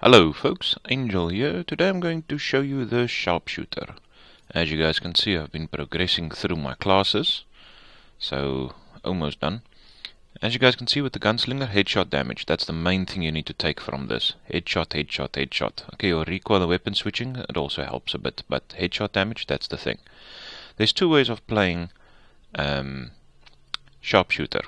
Hello folks, Angel here. Today I'm going to show you the Sharpshooter. As you guys can see, I've been progressing through my classes, so almost done. As you guys can see with the gunslinger, headshot damage, that's the main thing you need to take from this. Headshot, headshot, headshot. Okay, your recoil and weapon switching, it also helps a bit, but headshot damage, that's the thing. There's two ways of playing Sharpshooter.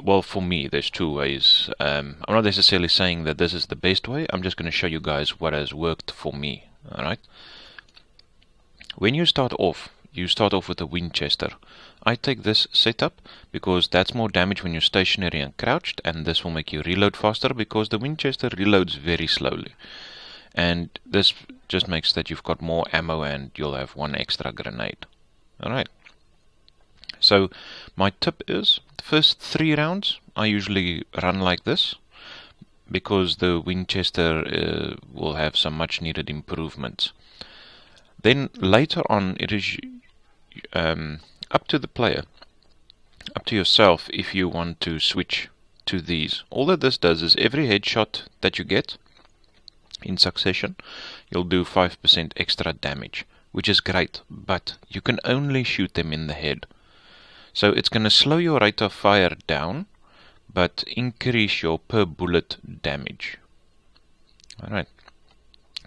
Well, for me, there's two ways. I'm not necessarily saying that this is the best way. I'm just going to show you guys what has worked for me. Alright? When you start off with a Winchester. I take this setup because that's more damage when you're stationary and crouched, and this will make you reload faster because the Winchester reloads very slowly. And this just makes that you've got more ammo and you'll have one extra grenade. Alright. So my tip is, the first 3 rounds I usually run like this because the Winchester will have some much needed improvements. Then later on it is up to the player, up to yourself if you want to switch to these. All that this does is every headshot that you get in succession, you'll do 5% extra damage, which is great, but you can only shoot them in the head. So it's going to slow your rate of fire down, but increase your per bullet damage. Alright.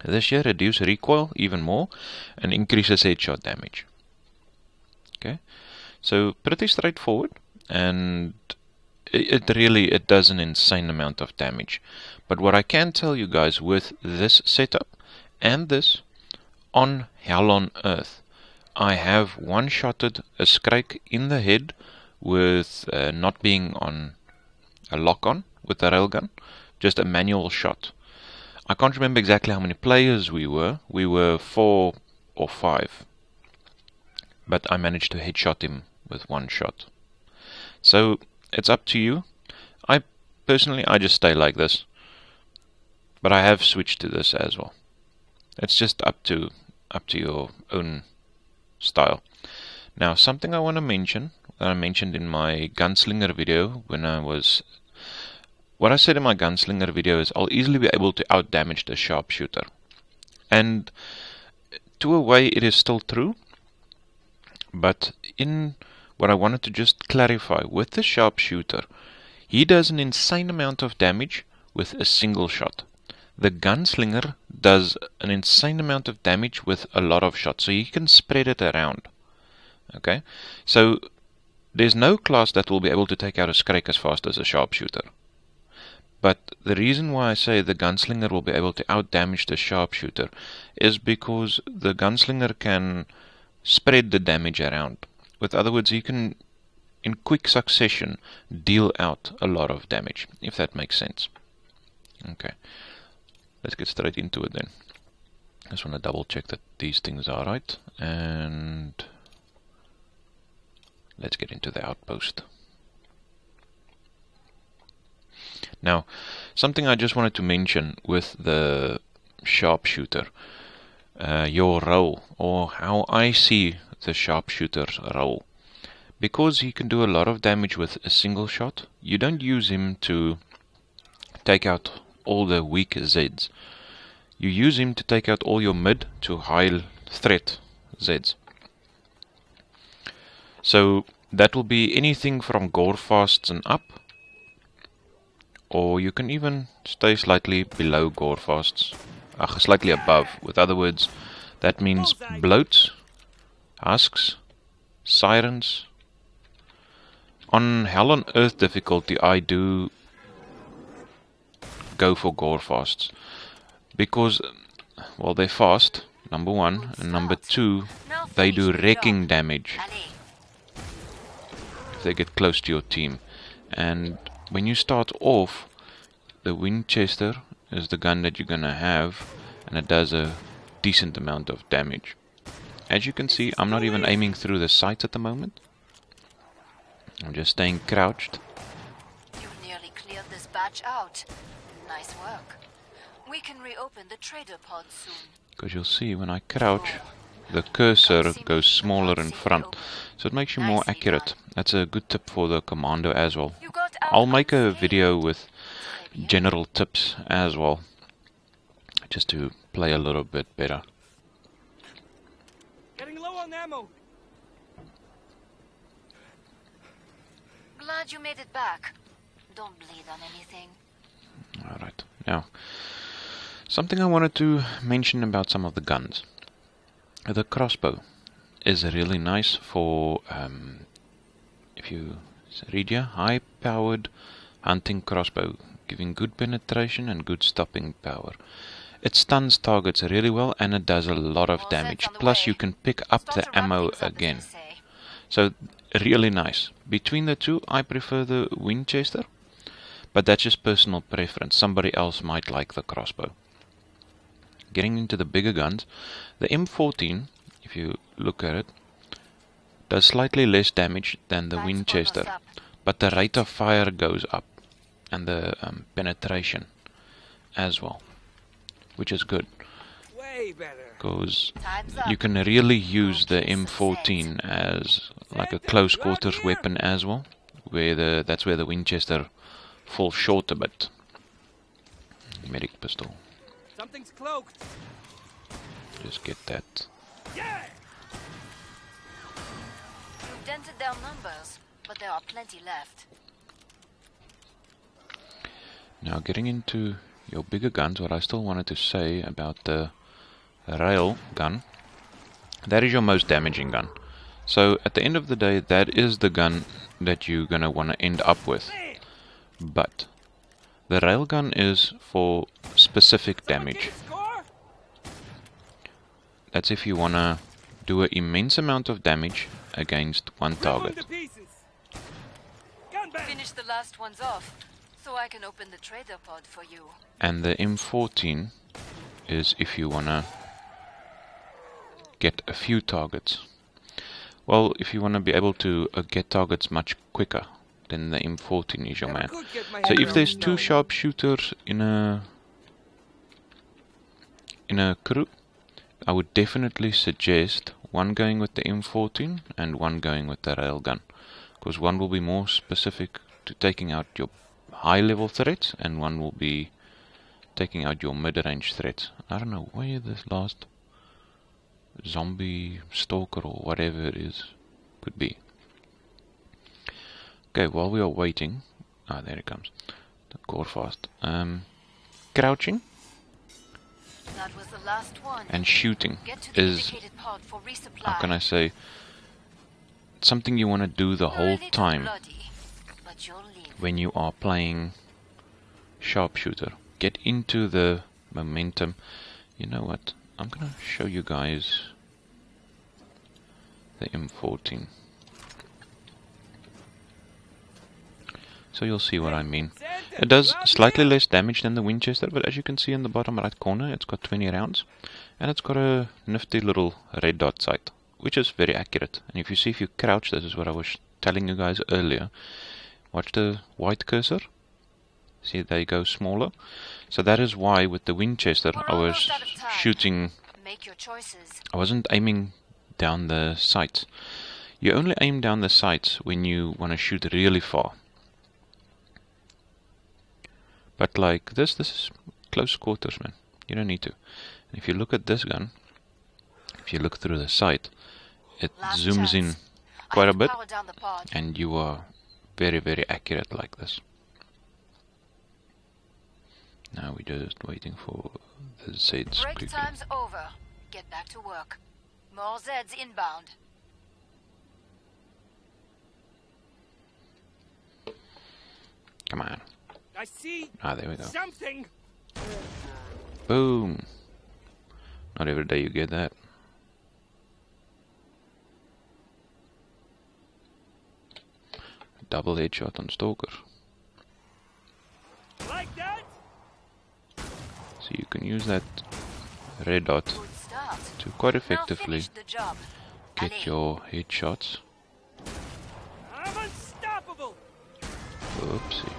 This here reduces recoil even more and increases headshot damage. Okay. So pretty straightforward, and it does an insane amount of damage. But what I can tell you guys with this setup and this, on Hell on Earth, I have one-shotted a Scrake in the head with not being on a lock-on with the railgun, just a manual shot. I can't remember exactly how many players we were. We were 4 or 5, but I managed to headshot him with one shot. So it's up to you. I just stay like this, but I have switched to this as well. It's just up to your own style. Now, something I want to mention that I mentioned in my gunslinger video what I said in my gunslinger video is I'll easily be able to outdamage the Sharpshooter, and to a way it is still true, but in what I wanted to just clarify with the Sharpshooter, he does an insane amount of damage with a single shot. The gunslinger does an insane amount of damage with a lot of shots, so you can spread it around. Okay, so there's no class that will be able to take out a Scrake as fast as a Sharpshooter. But the reason why I say the gunslinger will be able to outdamage the Sharpshooter is because the gunslinger can spread the damage around. With other words, he can, in quick succession, deal out a lot of damage, if that makes sense. Okay. Let's get straight into it then. I just want to double check that these things are right, and let's get into the outpost. Now, something I just wanted to mention with the Sharpshooter, your role, or how I see the Sharpshooter's role. Because he can do a lot of damage with a single shot, you don't use him to take out all the weak Zeds. You use him to take out all your mid to high threat Zeds. So that will be anything from Gorefasts and up, or you can even stay slightly below Gorefasts, slightly above. With other words, that means bloats, husks, sirens. On Hell on Earth difficulty, I do go for Gorefasts because, well, they're fast, number one, and number two, they do wrecking damage if they get close to your team. And when you start off, the Winchester is the gun that you're gonna have, and it does a decent amount of damage. As you can see, I'm not even aiming through the sights at the moment. I'm just staying crouched. You nearly cleared this batch out. Nice work. We can reopen the trader pod soon. Because you'll see when I crouch, the cursor goes smaller in front, so it makes you more accurate. That's a good tip for the commando as well. I'll make a video with general tips as well. just to play a little bit better. Getting low on ammo. Glad you made it back. Don't bleed on anything. Alright, now, something I wanted to mention about some of the guns. The crossbow is really nice for, if you read here, high-powered hunting crossbow, giving good penetration and good stopping power. It stuns targets really well and it does a lot of damage. Plus you can pick up the ammo again. So really nice. Between the two I prefer the Winchester, but that's just personal preference. Somebody else might like the crossbow. Getting into the bigger guns, the M14, if you look at it, does slightly less damage than the Winchester, but the rate of fire goes up and the penetration as well, which is good because you can really use the M14 as like a close quarters weapon as well, where that's where the Winchester falls short a bit. Medic pistol. Something's cloaked. Just get that. Yeah. You've dented their numbers, but there are plenty left. Now getting into your bigger guns, what I still wanted to say about the rail gun, that is your most damaging gun. So at the end of the day, that is the gun that you're going to want to end up with. But the railgun is for specific damage. That's if you want to do an immense amount of damage against one target. Finish the last ones off, so I can open the trader pod for you. And the M14 is if you want to get a few targets. Well, if you want to be able to get targets much quicker, then the M14 is your man. So if there's two sharpshooters in a crew, I would definitely suggest one going with the M14 and one going with the railgun, because one will be more specific to taking out your high level threats and one will be taking out your mid-range threats. I don't know where this last zombie stalker or whatever it is could be. Okay, while we are waiting, there it comes, the core fast. Crouching That was the last one. and shooting is, how can I say, something you want to do the whole time when you are playing Sharpshooter. Get into the momentum. You know what, I'm gonna show you guys the M14 so you'll see what I mean. It does slightly less damage than the Winchester, but as you can see in the bottom right corner, it's got 20 rounds and it's got a nifty little red dot sight, which is very accurate. And if you crouch, this is what I was telling you guys earlier, watch the white cursor, see they go smaller. So that is why with the Winchester I was shooting, I wasn't aiming down the sights. You only aim down the sights when you want to shoot really far. But like this is close quarters, man. You don't need to. And if you look at this gun, if you look through the sight, it zooms in quite a bit and you are very, very accurate like this. Now we're just waiting for the Zeds. Break time's over. Get back to work. More Zeds inbound. Come on. I see. There we go. Something. Boom. Not every day you get that. Double headshot on Stalker. Like that? So you can use that red dot to quite effectively get your headshots. I'm unstoppable. Oopsie.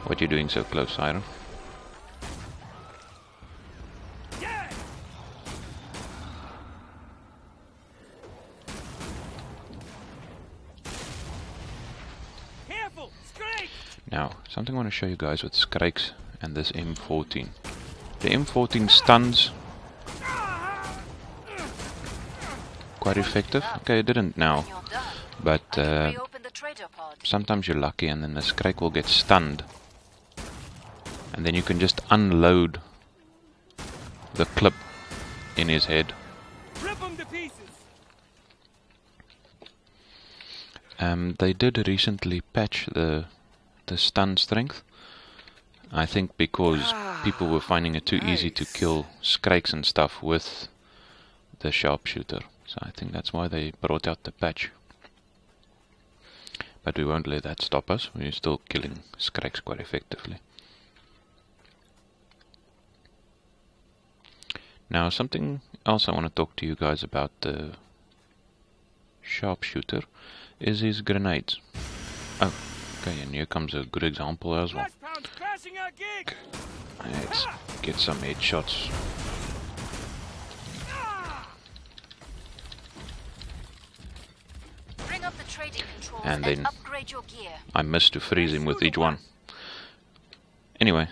What you doing so close, Iron? Yeah. Careful, Scrake. Now, something I want to show you guys with Skrakes and this M14. The M14 stuns. Quite effective. Okay, it didn't now. You're done. But I can reopen the trader pod. sometimes you're lucky and then the Scrake will get stunned. And then you can just unload the clip in his head. Rip them to pieces. They did recently patch the stun strength. I think because people were finding it too easy to kill Scrakes and stuff with the Sharpshooter. So I think that's why they brought out the patch. But we won't let that stop us. We're still killing Scrakes quite effectively. Now something else I want to talk to you guys about the Sharpshooter is his grenades. Oh, okay, and here comes a good example as well. Flash pound crashing our gig. Let's get some headshots. Bring up the trading controls And and then upgrade your gear. I missed to freeze him with each one. Anyway,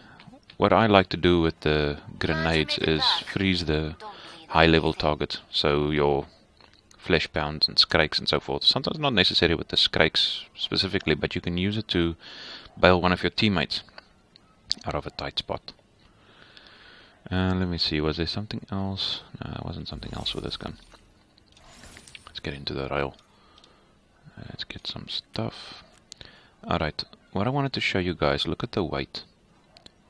what I like to do with the grenades is freeze the high level targets. So your flesh pounds and Scrakes and so forth. Sometimes not necessary with the Scrakes specifically, but you can use it to bail one of your teammates out of a tight spot. Let me see, was there something else? No, there wasn't something else with this gun. Let's get into the rail. Let's get some stuff. Alright, what I wanted to show you guys, look at the weight.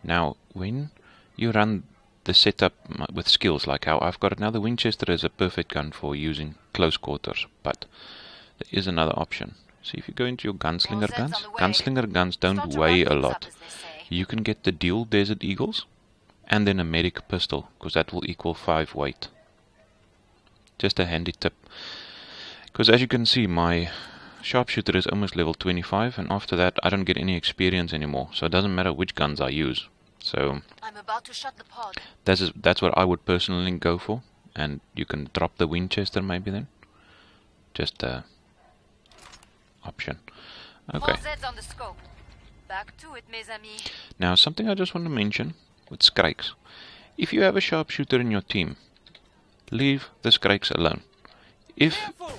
Now, when you run the setup with skills like how I've got it now, the Winchester is a perfect gun for using close quarters, but there is another option. See, if you go into your gunslinger guns don't weigh a lot. You can get the dual Desert Eagles and then a medic pistol, because that will equal 5 weight. Just a handy tip. Because as you can see, my Sharpshooter is almost level 25, and after that I don't get any experience anymore, so it doesn't matter which guns I use. So I'm about to shut the pod. that's what I would personally go for, and you can drop the Winchester maybe then. Just a option. Okay. All Zeds on the scope. Back to it, mes amis. Now something I just want to mention with Scrakes. If you have a Sharpshooter in your team, leave the Scrakes alone. If Careful.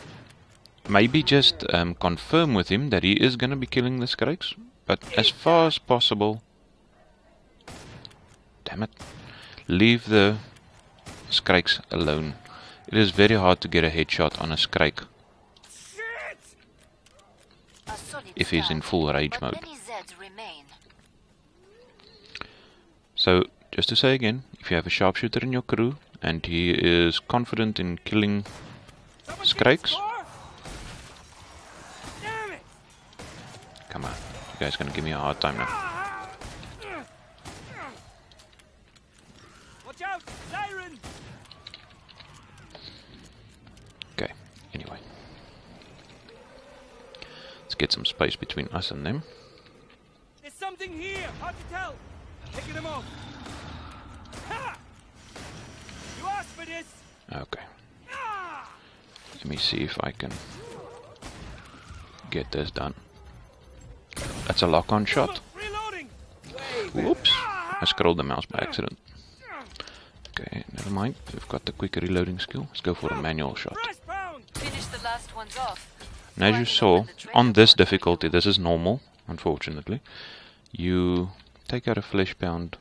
maybe just confirm with him that he is going to be killing the Scrakes, but as far as possible, damn it, leave the Scrakes alone. It is very hard to get a headshot on a Scrake Shit. A solid if he's in start, full rage but mode. many Zeds remain. So, just to say again, if you have a Sharpshooter in your crew and he is confident in killing Someone Scrakes, keep score? Damn it. come on, you guys gonna give me a hard time now. Watch out, siren. Okay, anyway. Let's get some space between us and them. There's something here. Hard to tell. Taking them off. Ha! You asked for this. Okay, Ah! let me see if I can get this done. That's a lock-on shot. Reloading. Whoops, I scrolled the mouse by accident. Okay, never mind, we've got the quick reloading skill. Let's go for a manual shot. Flash pound. Finish the last ones off. And as you saw, on this difficulty, this is normal, unfortunately, you take out a flesh pound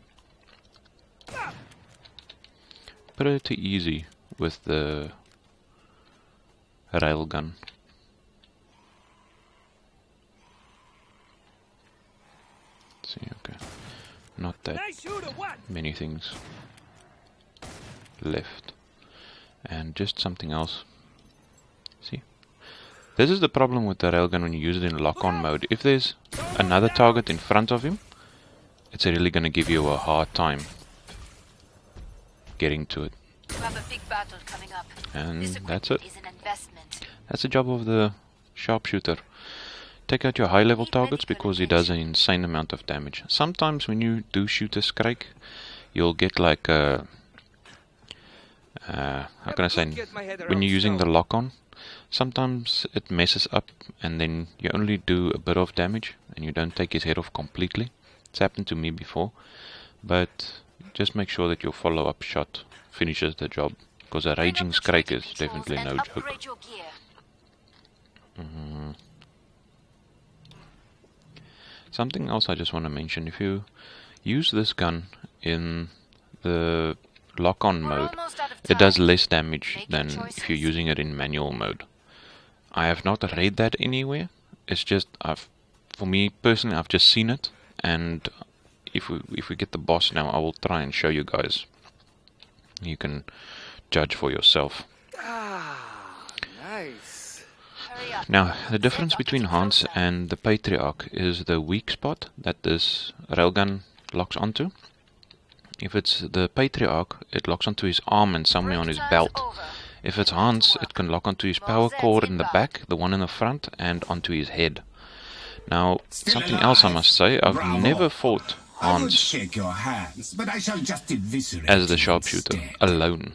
pretty easy with the railgun. See, okay, not that Nice shooter. What? many things left. And just something else. See, this is the problem with the railgun when you use it in lock-on mode. If there's another target in front of him, it's really going to give you a hard time getting to it. You have a big battle coming up. And This that's it. equipment is an investment. That's the job of the Sharpshooter. Take out your high level targets because he does an insane amount of damage. Sometimes when you do shoot a Scrake, you'll get like a... how can I say? When you're using the lock-on, sometimes it messes up and then you only do a bit of damage and you don't take his head off completely. It's happened to me before. But just make sure that your follow-up shot finishes the job, because a raging Scrake is definitely no joke. Upgrade your gear. Something else I just want to mention, if you use this gun in the lock-on mode, it does less damage than if you're using it in manual mode. I have not read that anywhere. It's just, for me personally, I've just seen it, and if we get the boss now, I will try and show you guys. You can judge for yourself. Ah, nice. Hurry up. Now, the difference between Hans and the Patriarch is the weak spot that this railgun locks onto. If it's the Patriarch, it locks onto his arm and somewhere on his belt. If it's Hans, it can lock onto his power cord in the back, the one in the front, and onto his head. Now, something else I must say, I've never fought Hans shake your hands, but I shall just eviscerate as the you Sharpshooter instead. alone.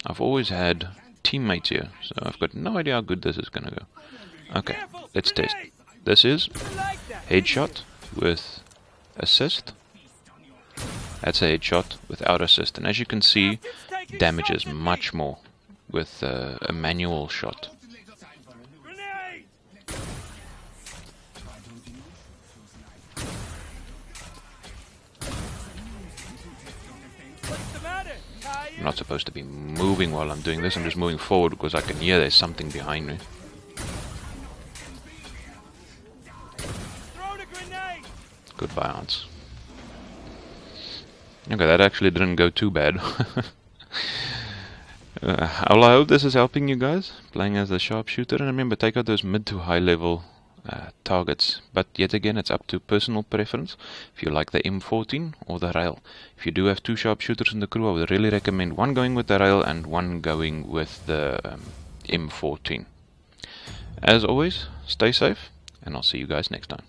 I've always had teammates here, so I've got no idea how good this is gonna go. Okay, let's test. This is headshot with assist. That's a headshot without assist, and as you can see, damages much more with a manual shot. Grenade! What's the matter? I'm not supposed to be moving while I'm doing this, I'm just moving forward because I can hear there's something behind me. Throw the grenade! Goodbye, Hans. Okay, that actually didn't go too bad. Well, I hope this is helping you guys, playing as the Sharpshooter. And remember, take out those mid to high level targets. But yet again, it's up to personal preference. If you like the M14 or the rail. If you do have two Sharpshooters in the crew, I would really recommend one going with the rail and one going with the M14. As always, stay safe, and I'll see you guys next time.